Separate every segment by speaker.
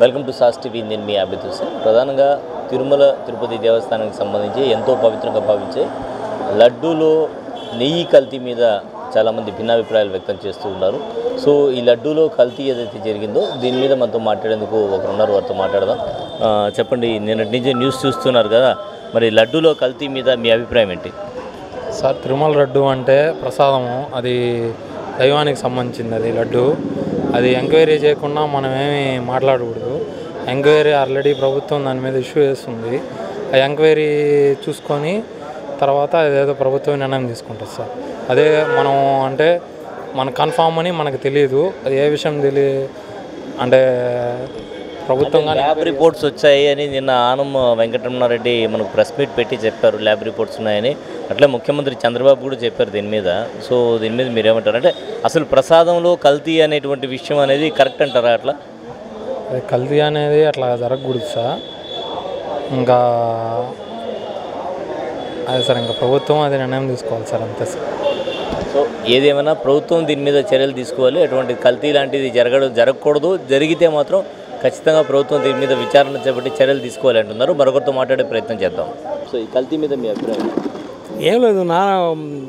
Speaker 1: Welcome to sauce TV. నేను మీ అభిద్ హుసేన్. ప్రధానంగా తిరుమల తిరుపతి దేవస్థానానికి సంబంధించి ఎంతో పవిత్రంగా భావించే లడ్డూలో నెయ్యి కల్తీ మీద చాలామంది భిన్నాభిప్రాయాలు వ్యక్తం చేస్తూ ఉన్నారు. సో ఈ లడ్డూలో కల్తీ ఏదైతే జరిగిందో దీని మీద మనతో మాట్లాడేందుకు ఒకరున్నారు, వారితో మాట్లాడదాం. చెప్పండి, నిన్నటి నుంచి న్యూస్ చూస్తున్నారు కదా, మరి లడ్డూలో కల్తీ మీద మీ అభిప్రాయం ఏంటి?
Speaker 2: సార్, తిరుమల లడ్డు అంటే ప్రసాదము, అది దైవానికి సంబంధించింది. అది లడ్డు, అది ఎంక్వైరీ చేయకుండా మనం ఏమీ మాట్లాడకూడదు. ఎంక్వైరీ ఆల్రెడీ ప్రభుత్వం దాని మీద ఇష్యూ చేస్తుంది. ఆ ఎంక్వైరీ చూసుకొని తర్వాత అదేదో ప్రభుత్వం నిర్ణయం తీసుకుంటుంది సార్. అదే మనం అంటే మనకు కన్ఫామ్ అని మనకు తెలియదు. అది ఏ విషయం అంటే ప్రభుత్వం
Speaker 1: ల్యాబ్ రిపోర్ట్స్ వచ్చాయి అని నిన్న ఆనం వెంకటరమణారెడ్డి మనకు ప్రెస్ మీట్ పెట్టి చెప్పారు, ల్యాబ్ రిపోర్ట్స్ ఉన్నాయని. అట్లే ముఖ్యమంత్రి చంద్రబాబు కూడా చెప్పారు దీని మీద. సో దీని మీద మీరు ఏమంటారు? అంటే అసలు ప్రసాదంలో కల్తీ అనేటువంటి విషయం అనేది కరెక్ట్ అంటారా? అట్లా
Speaker 2: కల్తీ అనేది అట్లా జరగకూడదు సార్. ఇంకా అదే సార్, ఇంకా ప్రభుత్వం అది నిర్ణయం తీసుకోవాలి సార్, అంతే సార్.
Speaker 1: సో ఏదేమైనా ప్రభుత్వం దీని మీద చర్యలు తీసుకోవాలి. అటువంటి కల్తీ లాంటిది జరగకూడదు. జరిగితే మాత్రం ఖచ్చితంగా ప్రభుత్వం దీని మీద విచారణ చేపట్టి చర్యలు తీసుకోవాలి అంటున్నారు. మరొకరితో మాట్లాడే ప్రయత్నం చేద్దాం. సో ఈ కల్తీ మీద మీ అభిప్రాయం?
Speaker 3: ఏం లేదు,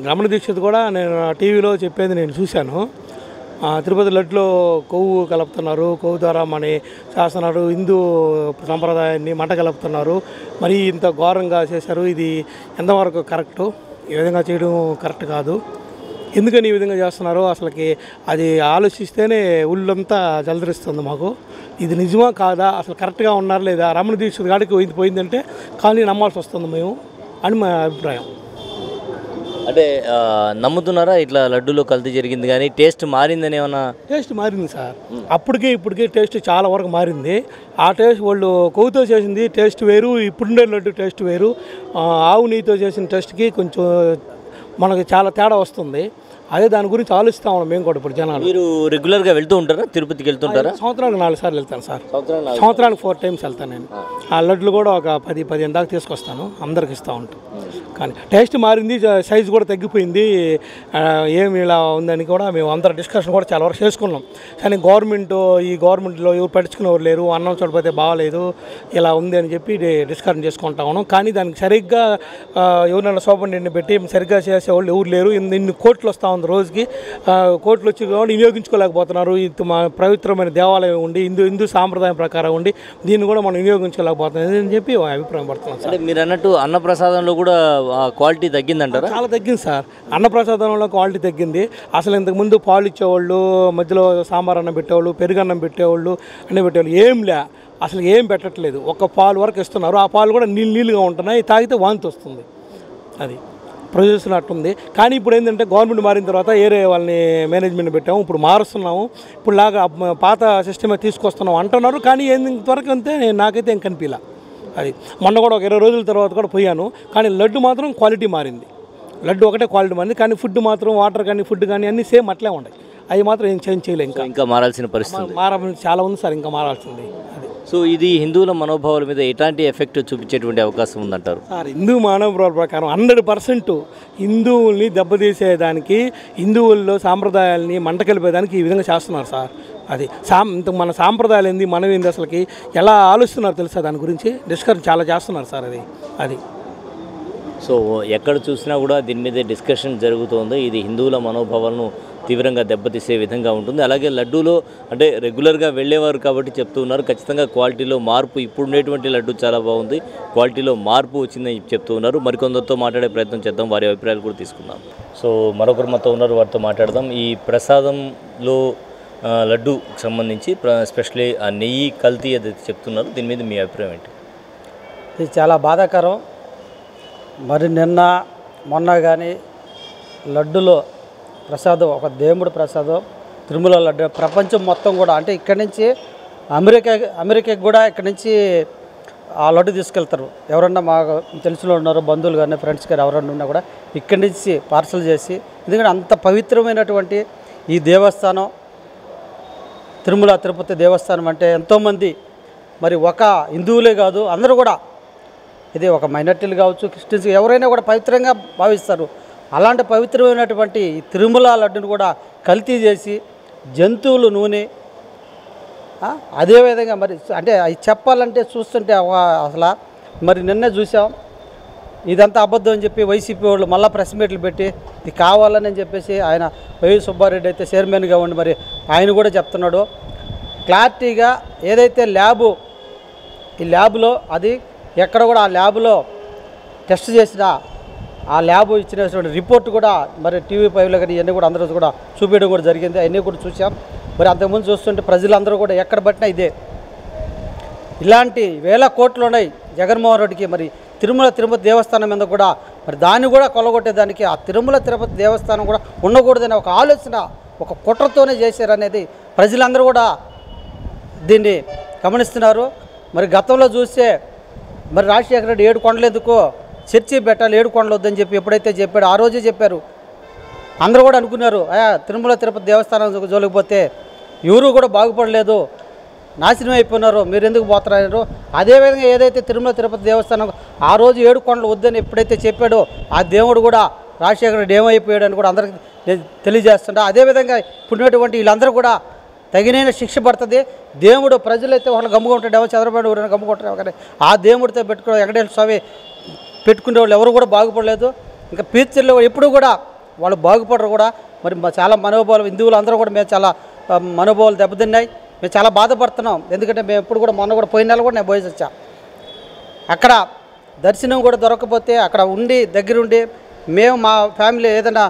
Speaker 3: రమణ దీక్షిత్ కూడా నేను టీవీలో చెప్పేది నేను చూశాను. తిరుపతి లడ్డులో కొవ్వు కలుపుతున్నారు, కొవ్వు ద్వారా మని చేస్తున్నారు, హిందూ సంప్రదాయాన్ని మంట కలుపుతున్నారు, మరి ఇంత ఘోరంగా చేశారు. ఇది ఎంతవరకు కరెక్టు? ఈ విధంగా చేయడం కరెక్ట్ కాదు. ఎందుకని ఈ విధంగా చేస్తున్నారో అసలుకి అది ఆలోచిస్తేనే ఒళ్ళంతా జలదరిస్తుంది మాకు. ఇది నిజమా కాదా, అసలు కరెక్ట్గా ఉన్నారు లేదా? రమణ దీక్షిత్ గాడికి పోయిందంటే కానీ నమ్మాల్సి వస్తుంది మేము అని మా అభిప్రాయం.
Speaker 1: అంటే నమ్ముతున్నారా ఇట్లా లడ్డూలో కల్తీ జరిగింది కానీ టేస్ట్ మారిందని? ఏమన్నా
Speaker 3: టేస్ట్ మారింది సార్, అప్పటికి ఇప్పటికీ టేస్ట్ చాలా వరకు మారింది. ఆ టేస్ట్ వాళ్ళు కొవ్వుతో చేసింది టేస్ట్ వేరు, ఇప్పుడుండే లడ్డు టేస్ట్ వేరు. ఆవు నెయ్యితో చేసిన టేస్ట్కి కొంచెం మనకు చాలా తేడా వస్తుంది. అదే దాని గురించి ఆలోచిస్తా ఉన్నాం మేము కూడా. ఇప్పుడు జనాలు
Speaker 1: మీరు రెగ్యులర్గా వెళ్తూ ఉంటారా? తిరుపతికి వెళ్తుంటారా?
Speaker 3: సంవత్సరానికి 4 సార్లు వెళ్తాను సార్. సంవత్సరానికి 4 టైమ్స్ వెళ్తాను నేను. ఆ లడ్లు కూడా ఒక 10-15 దాకా తీసుకొస్తాను, అందరికి ఇస్తూ ఉంటాను. కానీ టేస్ట్ మారింది, సైజు కూడా తగ్గిపోయింది. ఏమి ఇలా ఉందని కూడా మేము అందరూ డిస్కషన్ కూడా చాలా వరకు చేసుకున్నాం. కానీ ఈ గవర్నమెంట్లో ఎవరు పట్టించుకునేవారు లేరు. అన్నం చూడపోతే బాగాలేదు, ఇలా ఉంది అని చెప్పి డిస్కషన్ చేసుకుంటా ఉన్నాం. కానీ దానికి సరిగ్గా ఎవరైనా సూపరింటెండెంట్ని పెట్టి సరిగ్గా చేసేవాళ్ళు ఎవరు లేరు. ఇన్ని కోట్లు వస్తూ ఉంది రోజుకి. కోట్లు వచ్చి కాబట్టి వినియోగించుకోలేకపోతున్నారు. ఇది మా పవిత్రమైన దేవాలయం ఉండి హిందూ సాంప్రదాయం ప్రకారం ఉండి దీన్ని కూడా మనం వినియోగించుకోలేకపోతున్నాం అని చెప్పి అభిప్రాయం పడుతున్నాం సార్.
Speaker 1: మీరు అన్నట్టు అన్నప్రసాదంలో కూడా క్వాలిటీ తగ్గిందంటారా?
Speaker 3: చాలా తగ్గింది సార్. అన్నప్రసాదంలో క్వాలిటీ తగ్గింది. అసలు ఇంతకుముందు పాలు ఇచ్చేవాళ్ళు, మధ్యలో సాంబార్ అన్నం పెట్టేవాళ్ళు, పెరుగన్నం పెట్టేవాళ్ళు, అన్నీ పెట్టేవాళ్ళు. అసలు ఏం పెట్టట్లేదు. ఒక పాలు వరకు ఇస్తున్నారు. ఆ పాలు కూడా నీళ్ళుగా ఉంటున్నాయి, తాగితే వాంతి వస్తుంది. అది ప్రొడ్యూసర్ అట్టుంది. కానీ ఇప్పుడు ఏంటంటే గవర్నమెంట్ మారిన తర్వాత ఏరే వాళ్ళని మేనేజ్మెంట్ పెట్టాము, ఇప్పుడు మారుస్తున్నాము. ఇప్పుడు లాగా పాత సిస్టమే తీసుకొస్తున్నాం అంటున్నారు. కానీ ఇంతవరకు అంతే నాకైతే ఏం కనిపించలే. అది మొన్న కూడా ఒక 20 రోజుల తర్వాత కూడా పోయాను. కానీ లడ్డు మాత్రం క్వాలిటీ మారింది. లడ్డు ఒకటే క్వాలిటీ మారింది. కానీ ఫుడ్ మాత్రం వాటర్ కానీ ఫుడ్ కానీ అన్నీ సేమ్ అట్లే ఉంటాయి. అవి మాత్రం ఏం చేంజ్ చేయలేదు. ఇంకా
Speaker 1: మారాల్సిన పరిస్థితి
Speaker 3: చాలా ఉంది సార్, ఇంకా మారాల్సింది. అది
Speaker 1: సో ఇది హిందువుల మనోభావాల మీద ఎలాంటి ఎఫెక్ట్ చూపించేటువంటి అవకాశం ఉందంటారు?
Speaker 3: సార్, హిందూ మనోభావాల ప్రకారం 100% హిందువుల్ని దెబ్బతీసేదానికి, హిందువుల్లో సాంప్రదాయాల్ని మంట కలిపేదానికి ఈ విధంగా చేస్తున్నారు సార్. అది మన సాంప్రదాయాలు ఏంది, మనం ఏంది, అసలుకి ఎలా ఆలోచిస్తున్నారు తెలుసా? దాని గురించి డిస్కషన్ చాలా చేస్తున్నారు సార్. అది
Speaker 1: సో ఎక్కడ చూసినా కూడా దీని మీద డిస్కషన్ జరుగుతుంది. ఇది హిందువుల మనోభావాలను తీవ్రంగా దెబ్బతీసే విధంగా ఉంటుంది. అలాగే లడ్డూలో అంటే రెగ్యులర్గా వెళ్ళేవారు కాబట్టి చెప్తూ ఉన్నారు, ఖచ్చితంగా క్వాలిటీలో మార్పు, ఇప్పుడు ఉండేటువంటి లడ్డు చాలా బాగుంది, క్వాలిటీలో మార్పు వచ్చిందని చెప్తూ ఉన్నారు. మరికొందరితో మాట్లాడే ప్రయత్నం చేద్దాం, వారి అభిప్రాయాలు కూడా తీసుకుందాం. సో మరొకరు మాతో ఉన్నారు, వారితో మాట్లాడదాం. ఈ ప్రసాదంలో లడ్డూకి సంబంధించి స్పెషల్లీ ఆ నెయ్యి కల్తీ ఏదైతే చెప్తున్నారు, దీని మీద మీ అభిప్రాయం ఏంటి?
Speaker 4: ఇది చాలా బాధాకరం. మరి మొన్న కానీ లడ్డులో ప్రసాదం, ఒక దేవుడు ప్రసాదం తిరుమల లడ్డు ప్రపంచం మొత్తం కూడా, అంటే ఇక్కడి నుంచి అమెరికాకి కూడా ఇక్కడి నుంచి ఆ లడ్డు తీసుకెళ్తారు. ఎవరన్నా మాకు తెలిసిన ఉన్నారు, బంధువులు కానీ ఫ్రెండ్స్ కానీ ఎవరన్నా ఉన్నా కూడా ఇక్కడి నుంచి పార్సల్ చేసి, ఎందుకంటే అంత పవిత్రమైనటువంటి ఈ దేవస్థానం తిరుమల తిరుపతి దేవస్థానం అంటే ఎంతోమంది, మరి ఒక హిందువులే కాదు అందరూ కూడా, ఇది ఒక మైనార్టీలు కావచ్చు, క్రిస్టియన్స్ ఎవరైనా కూడా పవిత్రంగా భావిస్తారు. అలాంటి పవిత్రమైనటువంటి తిరుమల లడ్డును కూడా కల్తీ చేసి జంతువుల నూనె అదేవిధంగా మరి అంటే అవి చెప్పాలంటే చూస్తుంటే అసలు మరి నిన్నే చూసాం ఇదంతా అబద్ధం అని చెప్పి వైసీపీ వాళ్ళు మళ్ళీ ప్రెస్ మీట్లు పెట్టి ఇది కావాలని చెప్పేసి ఆయన వైవి సుబ్బారెడ్డి అయితే చైర్మన్గా ఉండి మరి ఆయన కూడా చెప్తున్నాడు క్లారిటీగా ఏదైతే ఈ ల్యాబ్లో అది ఎక్కడ కూడా ఆ ల్యాబ్లో టెస్ట్ చేసిన ఆ ల్యాబ్ ఇచ్చినటువంటి రిపోర్ట్ కూడా మరి TV5లో కానీ ఇవన్నీ కూడా అందరూ కూడా చూపించడం కూడా జరిగింది అవన్నీ కూడా చూసాం మరి అంతకుముందు చూస్తుంటే ప్రజలందరూ కూడా ఎక్కడ పట్టినా ఇదే ఇలాంటి వేల కోట్లు ఉన్నాయి జగన్మోహన్ రెడ్డికి మరి తిరుపతి దేవస్థానం మీద కూడా మరి దాన్ని కూడా కొలగొట్టేదానికి ఆ తిరుపతి దేవస్థానం కూడా ఉండకూడదనే ఒక ఆలోచన ఒక కుట్రతోనే చేశారనేది ప్రజలందరూ కూడా దీన్ని గమనిస్తున్నారు మరి గతంలో చూస్తే మరి రాజశేఖర రెడ్డి 7 కొండలు ఎందుకో చర్చి పెట్టాలి 7 కొండలు వద్దని చెప్పి ఎప్పుడైతే చెప్పాడో ఆ రోజే చెప్పారు అందరూ కూడా అనుకున్నారు తిరుపతి దేవస్థానం జోలికి పోతే ఎవరు కూడా బాగుపడలేదు నాశనం అయిపోయినారు మీరు ఎందుకు పోతున్నారు అదేవిధంగా ఏదైతే తిరుపతి దేవస్థానం ఆ రోజు 7 కొండలు వద్దని ఎప్పుడైతే చెప్పాడో ఆ దేవుడు కూడా రాజశేఖర రెడ్డి ఏమైపోయాడు అని కూడా అందరికీ తెలియజేస్తుంటా అదేవిధంగా ఇప్పుడున్నటువంటి వీళ్ళందరూ కూడా తగినైన శిక్ష పడుతుంది దేవుడు ప్రజలైతే వాళ్ళు గమ్ముకుంటాడేమో చంద్రబాబు ఎవరైనా గమ్ముకుంటారేమో కానీ ఆ దేవుడితో పెట్టుకుని వెంకటేశ్వర స్వామి పెట్టుకునే వాళ్ళు ఎవరు కూడా బాగుపడలేదు ఇంకా ఫ్యూచర్లో ఎప్పుడు కూడా వాళ్ళు బాగుపడరు కూడా మరి చాలా మనోభావాలు హిందువులు అందరూ కూడా మేము చాలా మనోభావాలు దెబ్బతిన్నాయి మేము చాలా బాధపడుతున్నాం ఎందుకంటే మేము ఎప్పుడు కూడా మొన్న కూడా పోయిన నెల కూడా నేను పోయేసి వచ్చా అక్కడ దర్శనం కూడా దొరకకపోతే అక్కడ ఉండి దగ్గరుండి మేము మా ఫ్యామిలీ ఏదైనా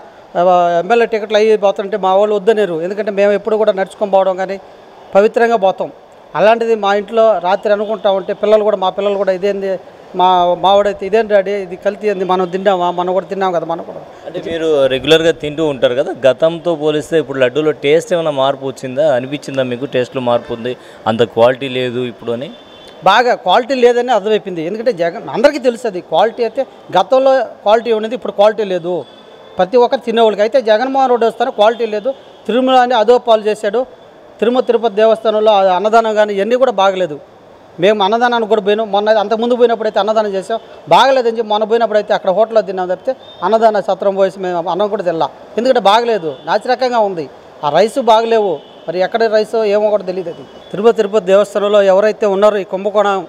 Speaker 4: ఎమ్మెల్యే టికెట్లు అయ్యి పోతుంటే మా వాళ్ళు వద్దనేరు ఎందుకంటే మేము ఎప్పుడు కూడా నడుచుకొని పోవడం కానీ పవిత్రంగా పోతాం అలాంటిది మా ఇంట్లో రాత్రి అనుకుంటా ఉంటే మా పిల్లలు కూడా ఇదేంది మావాడైతే ఇదేంటి డాడీ ఇది కల్తీ ఏంది మనం తిన్నామా మనం కూడా తిన్నాం కదా మనం కూడా
Speaker 1: అంటే మీరు రెగ్యులర్గా తింటూ ఉంటారు కదా గతంతో పోలిస్తే ఇప్పుడు లడ్డూలో టేస్ట్ ఏమైనా మార్పు వచ్చిందా అనిపించిందా మీకు టేస్ట్లో మార్పు ఉంది అంత క్వాలిటీ లేదు ఇప్పుడు అని
Speaker 4: బాగా క్వాలిటీ లేదని అర్థమైపోయింది ఎందుకంటే అందరికీ తెలుస్తుంది క్వాలిటీ అయితే గతంలో క్వాలిటీ ఉన్నది ఇప్పుడు క్వాలిటీ లేదు ప్రతి ఒక్కరు తినేవాళ్ళకి అయితే జగన్మోహన్ రెడ్డి వస్తాను క్వాలిటీ లేదు తిరుమల అని అదో పాలు చేశాడు తిరుపతి దేవస్థానంలో అన్నదానం కానీ ఇవన్నీ కూడా బాగలేదు మేము అన్నదానానికి కూడా పోయినాం మొన్న అంతకుముందు పోయినప్పుడైతే అన్నదానం చేసాం బాగలేదని చెప్పి మొన్న పోయినప్పుడైతే అక్కడ హోటల్లో తిన్నాం తప్పితే అన్నదాన సత్రం పోసి మేము అన్నం కూడా తిల్లా ఎందుకంటే బాగలేదు నాసిరకంగా ఉంది ఆ రైసు బాగలేవు మరి ఎక్కడ రైసో ఏమో కూడా తెలియదు అది తిరుపతి దేవస్థానంలో ఎవరైతే ఉన్నారో ఈ కుంభకోణం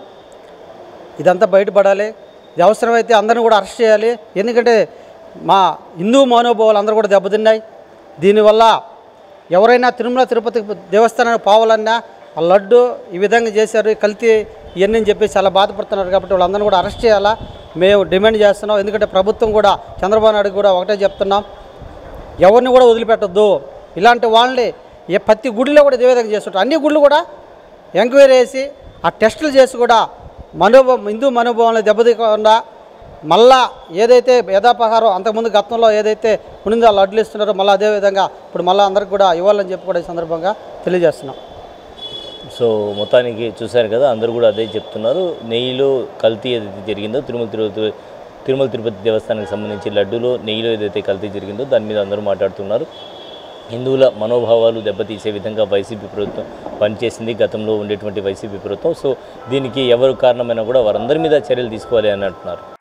Speaker 4: ఇదంతా బయటపడాలి ఇది అవసరమైతే అందరిని కూడా అరెస్ట్ చేయాలి ఎందుకంటే మా హిందూ మనోభావాలు అందరూ కూడా దెబ్బతిన్నాయి దీనివల్ల ఎవరైనా తిరుపతి దేవస్థానానికి పోవాలన్నా ఆ లడ్డు ఈ విధంగా చేశారు కల్తీ ఇవన్నీ చెప్పి చాలా బాధపడుతున్నారు కాబట్టి వాళ్ళందరినీ కూడా అరెస్ట్ చేయాలా మేము డిమాండ్ చేస్తున్నాం ఎందుకంటే ప్రభుత్వం కూడా చంద్రబాబు నాయుడు కూడా ఒకటే చెప్తున్నాం ఎవరిని కూడా వదిలిపెట్టద్దు ఇలాంటి వాళ్ళని ప్రతి గుడిలో కూడా ఇదే విధంగా చేస్తుంటారు అన్ని గుళ్ళు కూడా ఎంక్వైరీ చేసి ఆ టెస్టులు చేసి కూడా హిందూ మనోభావాలను దెబ్బతీయకుండా మళ్ళా ఏదైతే యథాపహారం అంతకుముందు గతంలో ఏదైతే ఉండిందో ఆ లడ్లు ఇస్తున్నారో మళ్ళీ అదేవిధంగా ఇప్పుడు మళ్ళీ అందరికి కూడా ఇవ్వాలని చెప్పి కూడా ఈ సందర్భంగా తెలియజేస్తున్నాం
Speaker 1: సో మొత్తానికి చూశారు కదా అందరూ కూడా అదే చెప్తున్నారు నెయ్యిలో కల్తీ ఏదైతే జరిగిందో తిరుపతి దేవస్థానానికి సంబంధించి లడ్డూలో నెయ్యిలో ఏదైతే కల్తీ జరిగిందో దాని మీద అందరూ మాట్లాడుతున్నారు హిందువుల మనోభావాలు దెబ్బతీసే విధంగా వైసీపీ ప్రభుత్వం పనిచేసింది గతంలో ఉండేటువంటి వైసీపీ ప్రభుత్వం సో దీనికి ఎవరు కారణమైనా కూడా వారందరి మీద చర్యలు తీసుకోవాలి అని అంటున్నారు